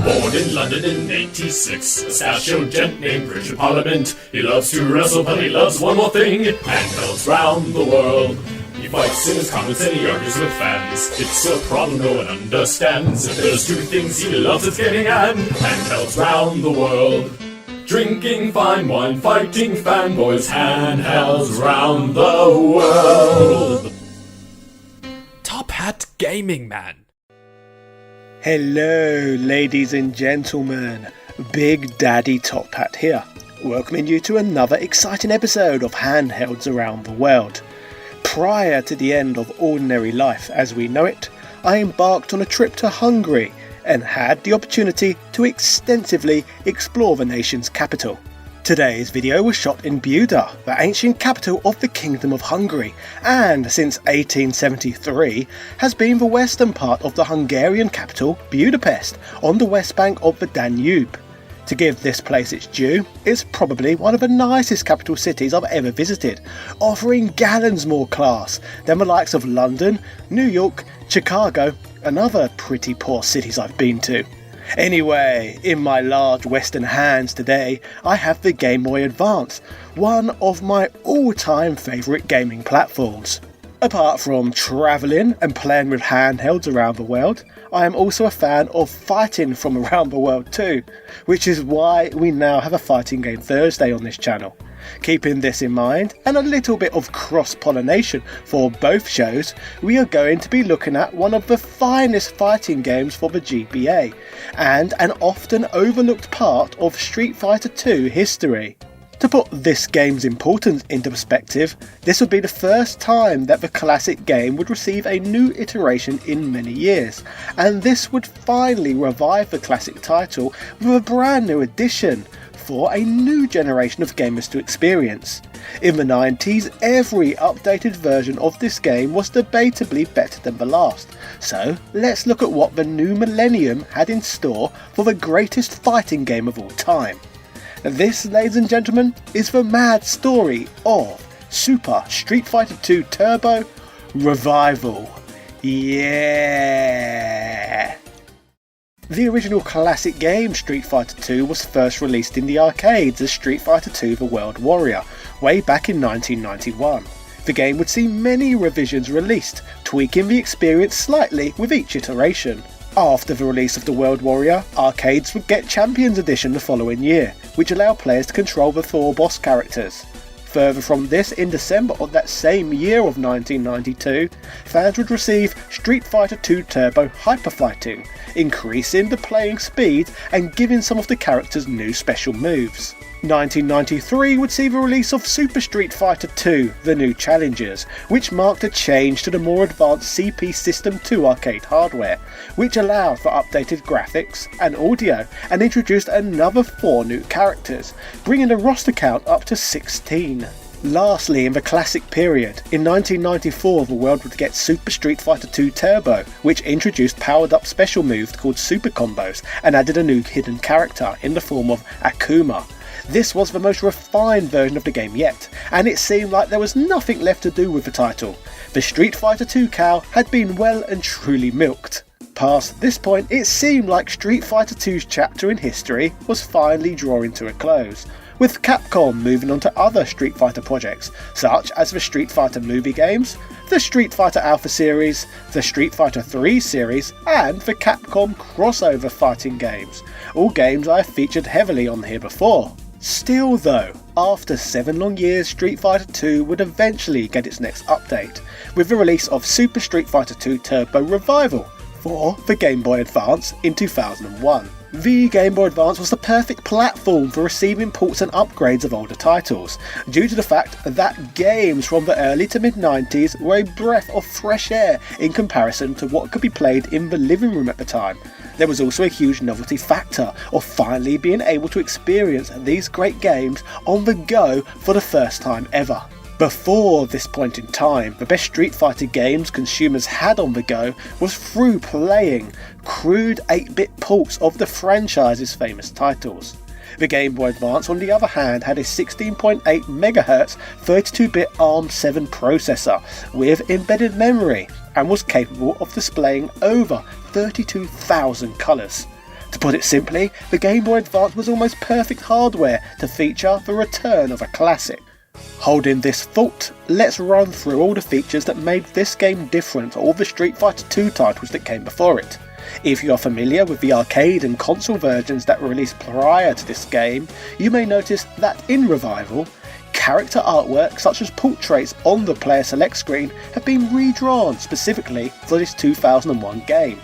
Born in London in 86, a moustache gent named Richard Parliament. He loves to wrestle, but he loves one more thing: handhelds round the world. He fights in his comments and he argues with fans. It's a problem no one understands. If there's two things he loves, it's getting at handhelds round the world. Drinking fine wine, fighting fanboys, handhelds round the world. Top Hat Gaming Man. Hello ladies and gentlemen, Big Daddy Top Hat here, welcoming you to another exciting episode of Handhelds Around the World. Prior to the end of ordinary life as we know it, I embarked on a trip to Hungary and had the opportunity to extensively explore the nation's capital. Today's video was shot in Buda, the ancient capital of the Kingdom of Hungary, and since 1873 has been the western part of the Hungarian capital Budapest, on the west bank of the Danube. To give this place its due, it's probably one of the nicest capital cities I've ever visited, offering gallons more class than the likes of London, New York, Chicago and other pretty poor cities I've been to. Anyway, in my large western hands today, I have the Game Boy Advance, one of my all-time favourite gaming platforms. Apart from travelling and playing with handhelds around the world, I am also a fan of fighting from around the world too, which is why we now have a Fighting Game Thursday on this channel. Keeping this in mind, and a little bit of cross-pollination for both shows, we are going to be looking at one of the finest fighting games for the GBA, and an often overlooked part of Street Fighter II history. To put this game's importance into perspective, this would be the first time that the classic game would receive a new iteration in many years, and this would finally revive the classic title with a brand new edition for a new generation of gamers to experience. In the 90s, every updated version of this game was debatably better than the last, so let's look at what the new millennium had in store for the greatest fighting game of all time. This, ladies and gentlemen, is the mad story of Super Street Fighter II Turbo Revival. Yeah! The original classic game Street Fighter II was first released in the arcades as Street Fighter II The World Warrior, way back in 1991. The game would see many revisions released, tweaking the experience slightly with each iteration. After the release of The World Warrior, arcades would get Champions Edition the following year, which allowed players to control the 4 boss characters. Further from this, in December of that same year of 1992, fans would receive Street Fighter II Turbo Hyper Fighting, increasing the playing speed and giving some of the characters new special moves. 1993 would see the release of Super Street Fighter II The New Challengers, which marked a change to the more advanced CP System 2 arcade hardware, which allowed for updated graphics and audio and introduced another 4 new characters, bringing the roster count up to 16. Lastly, in the classic period, in 1994 the world would get Super Street Fighter II Turbo, which introduced powered up special moves called Super Combos and added a new hidden character in the form of Akuma. This was the most refined version of the game yet, and it seemed like there was nothing left to do with the title. The Street Fighter II cow had been well and truly milked. Past this point, it seemed like Street Fighter II's chapter in history was finally drawing to a close, with Capcom moving on to other Street Fighter projects, such as the Street Fighter movie games, the Street Fighter Alpha series, the Street Fighter 3 series, and the Capcom crossover fighting games, all games I have featured heavily on here before. Still though, after 7 long years, Street Fighter II would eventually get its next update, with the release of Super Street Fighter II Turbo Revival for the Game Boy Advance in 2001. The Game Boy Advance was the perfect platform for receiving ports and upgrades of older titles, due to the fact that games from the early to mid-90s were a breath of fresh air in comparison to what could be played in the living room at the time. There was also a huge novelty factor of finally being able to experience these great games on the go for the first time ever. Before this point in time, the best Street Fighter games consumers had on the go was through playing crude 8-bit ports of the franchise's famous titles. The Game Boy Advance, on the other hand, had a 16.8 MHz 32-bit ARM7 processor with embedded memory and was capable of displaying over 32,000 colours. To put it simply, the Game Boy Advance was almost perfect hardware to feature the return of a classic. Holding this thought, let's run through all the features that made this game different to all the Street Fighter II titles that came before it. If you are familiar with the arcade and console versions that were released prior to this game, you may notice that in Revival, character artwork such as portraits on the player select screen have been redrawn specifically for this 2001 game.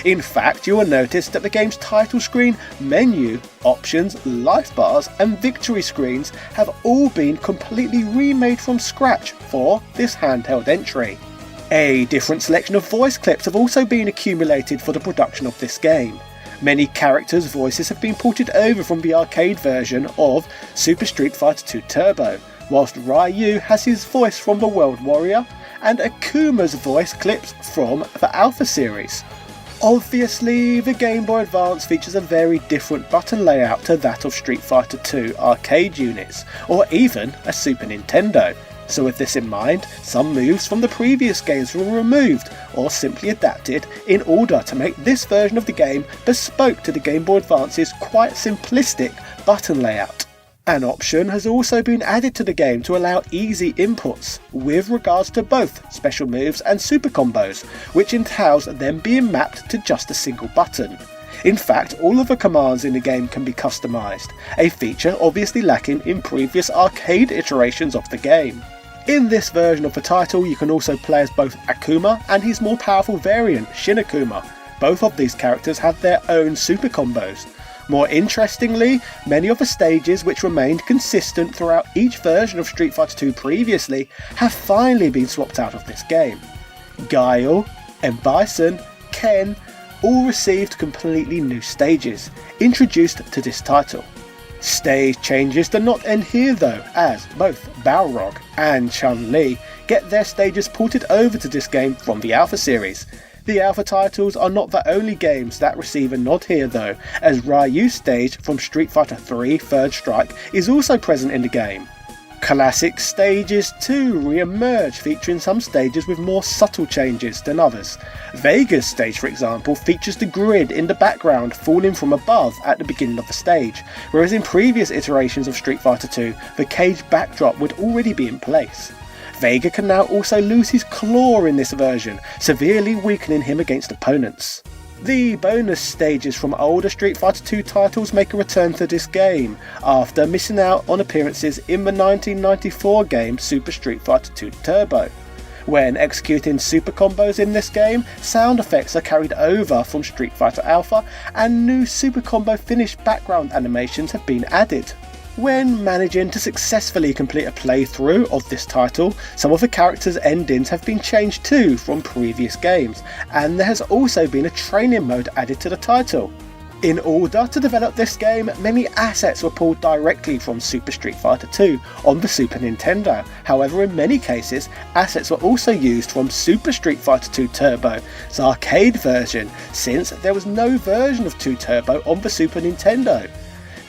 In fact, you will notice that the game's title screen, menu, options, life bars and victory screens have all been completely remade from scratch for this handheld entry. A different selection of voice clips have also been accumulated for the production of this game. Many characters' voices have been ported over from the arcade version of Super Street Fighter II Turbo, whilst Ryu has his voice from the World Warrior and Akuma's voice clips from the Alpha series. Obviously, the Game Boy Advance features a very different button layout to that of Street Fighter II arcade units, or even a Super Nintendo. So with this in mind, some moves from the previous games were removed or simply adapted in order to make this version of the game bespoke to the Game Boy Advance's quite simplistic button layout. An option has also been added to the game to allow easy inputs with regards to both special moves and super combos, which entails them being mapped to just a single button. In fact, all of the commands in the game can be customised, a feature obviously lacking in previous arcade iterations of the game. In this version of the title, you can also play as both Akuma and his more powerful variant, Shin Akuma. Both of these characters have their own super combos. More interestingly, many of the stages which remained consistent throughout each version of Street Fighter II previously have finally been swapped out of this game. Guile, M. Bison, Ken all received completely new stages, introduced to this title. Stage changes do not end here though, as both Balrog and Chun-Li get their stages ported over to this game from the Alpha series. The Alpha titles are not the only games that receive a nod here though, as Ryu's stage from Street Fighter III Third Strike is also present in the game. Classic stages too re-emerge, featuring some stages with more subtle changes than others. Vega's stage, for example, features the grid in the background falling from above at the beginning of the stage, whereas in previous iterations of Street Fighter II, the cage backdrop would already be in place. Vega can now also lose his claw in this version, severely weakening him against opponents. The bonus stages from older Street Fighter II titles make a return to this game, after missing out on appearances in the 1994 game Super Street Fighter II Turbo. When executing super combos in this game, sound effects are carried over from Street Fighter Alpha, and new super combo finish background animations have been added. When managing to successfully complete a playthrough of this title, some of the characters' endings have been changed too from previous games, and there has also been a training mode added to the title. In order to develop this game, many assets were pulled directly from Super Street Fighter II on the Super Nintendo. However, in many cases, assets were also used from Super Street Fighter II Turbo's arcade version, since there was no version of 2 Turbo on the Super Nintendo.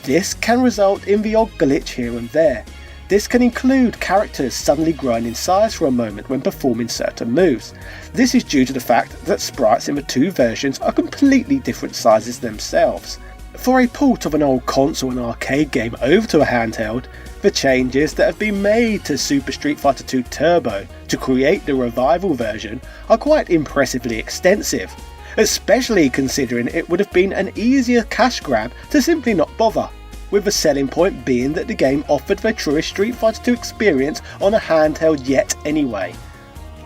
This can result in the odd glitch here and there. This can include characters suddenly growing in size for a moment when performing certain moves. This is due to the fact that sprites in the two versions are completely different sizes themselves. For a port of an old console and arcade game over to a handheld, the changes that have been made to Super Street Fighter II Turbo to create the Revival version are quite impressively extensive, especially considering it would have been an easier cash grab to simply not bother, with the selling point being that the game offered the truest Street Fighter II experience on a handheld yet anyway.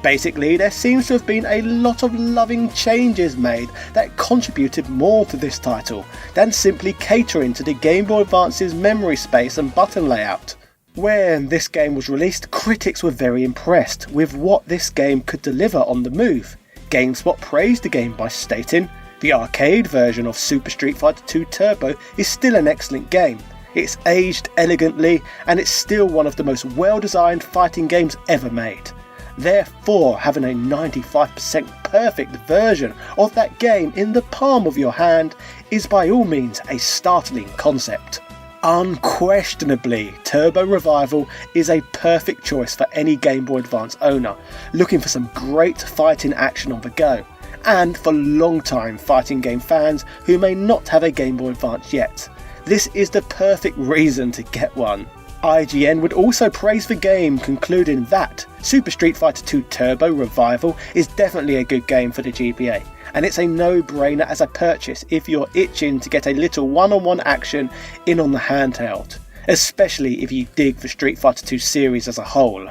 Basically, there seems to have been a lot of loving changes made that contributed more to this title than simply catering to the Game Boy Advance's memory space and button layout. When this game was released, critics were very impressed with what this game could deliver on the move. GameSpot praised the game by stating, "The arcade version of Super Street Fighter II Turbo is still an excellent game. It's aged elegantly and it's still one of the most well-designed fighting games ever made. Therefore, having a 95% perfect version of that game in the palm of your hand is by all means a startling concept." Unquestionably, Turbo Revival is a perfect choice for any Game Boy Advance owner looking for some great fighting action on the go, and for long-time fighting game fans who may not have a Game Boy Advance yet. This is the perfect reason to get one. IGN would also praise the game, concluding that Super Street Fighter 2 Turbo Revival is definitely a good game for the GBA, and it's a no-brainer as a purchase if you're itching to get a little one-on-one action in on the handheld, especially if you dig the Street Fighter 2 series as a whole.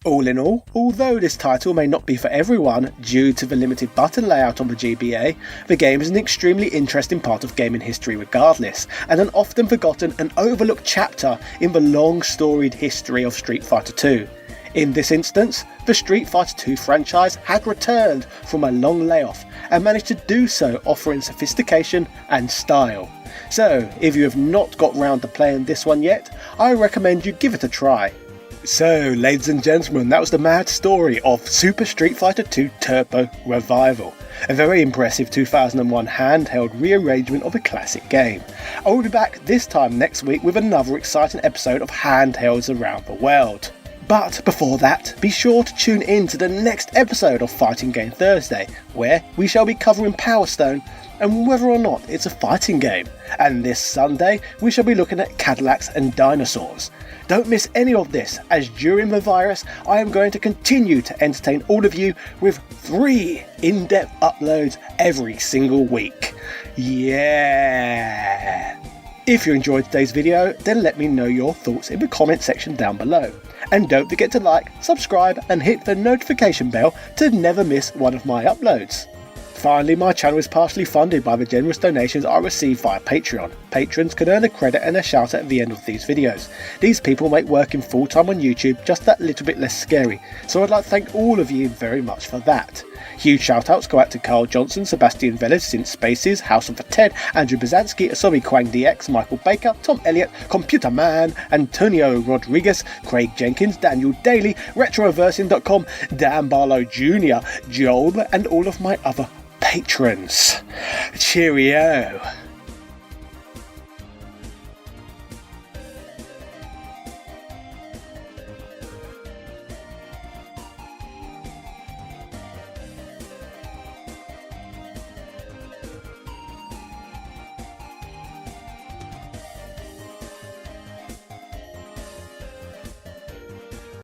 All in all, although this title may not be for everyone due to the limited button layout on the GBA, the game is an extremely interesting part of gaming history regardless, and an often forgotten and overlooked chapter in the long storied history of Street Fighter 2. In this instance, the Street Fighter 2 franchise had returned from a long layoff and managed to do so offering sophistication and style. So, if you have not got round to playing this one yet, I recommend you give it a try. So, ladies and gentlemen, that was the mad story of Super Street Fighter 2 Turbo Revival, a very impressive 2001 handheld rearrangement of a classic game. I will be back this time next week with another exciting episode of Handhelds around the world. But before that, be sure to tune in to the next episode of Fighting Game Thursday, where we shall be covering Power Stone and whether or not it's a fighting game. And this Sunday, we shall be looking at Cadillacs and dinosaurs. Don't miss any of this, as during the virus, I am going to continue to entertain all of you with 3 in-depth uploads every single week. Yeah! If you enjoyed today's video, then let me know your thoughts in the comment section down below. And don't forget to like, subscribe and hit the notification bell to never miss one of my uploads. Finally, my channel is partially funded by the generous donations I receive via Patreon. Patrons can earn a credit and a shout out at the end of these videos. These people make working full time on YouTube just that little bit less scary, so I'd like to thank all of you very much for that. Huge shout outs go out to Carl Johnson, Sebastian Velez, Synth Spaces, House of the Ted, Andrew Bazanski, Asobi Kwang DX, Michael Baker, Tom Elliott, Computer Man, Antonio Rodriguez, Craig Jenkins, Daniel Daly, Retroversing.com, Dan Barlow Jr., Joel, and all of my other patrons. Cheerio!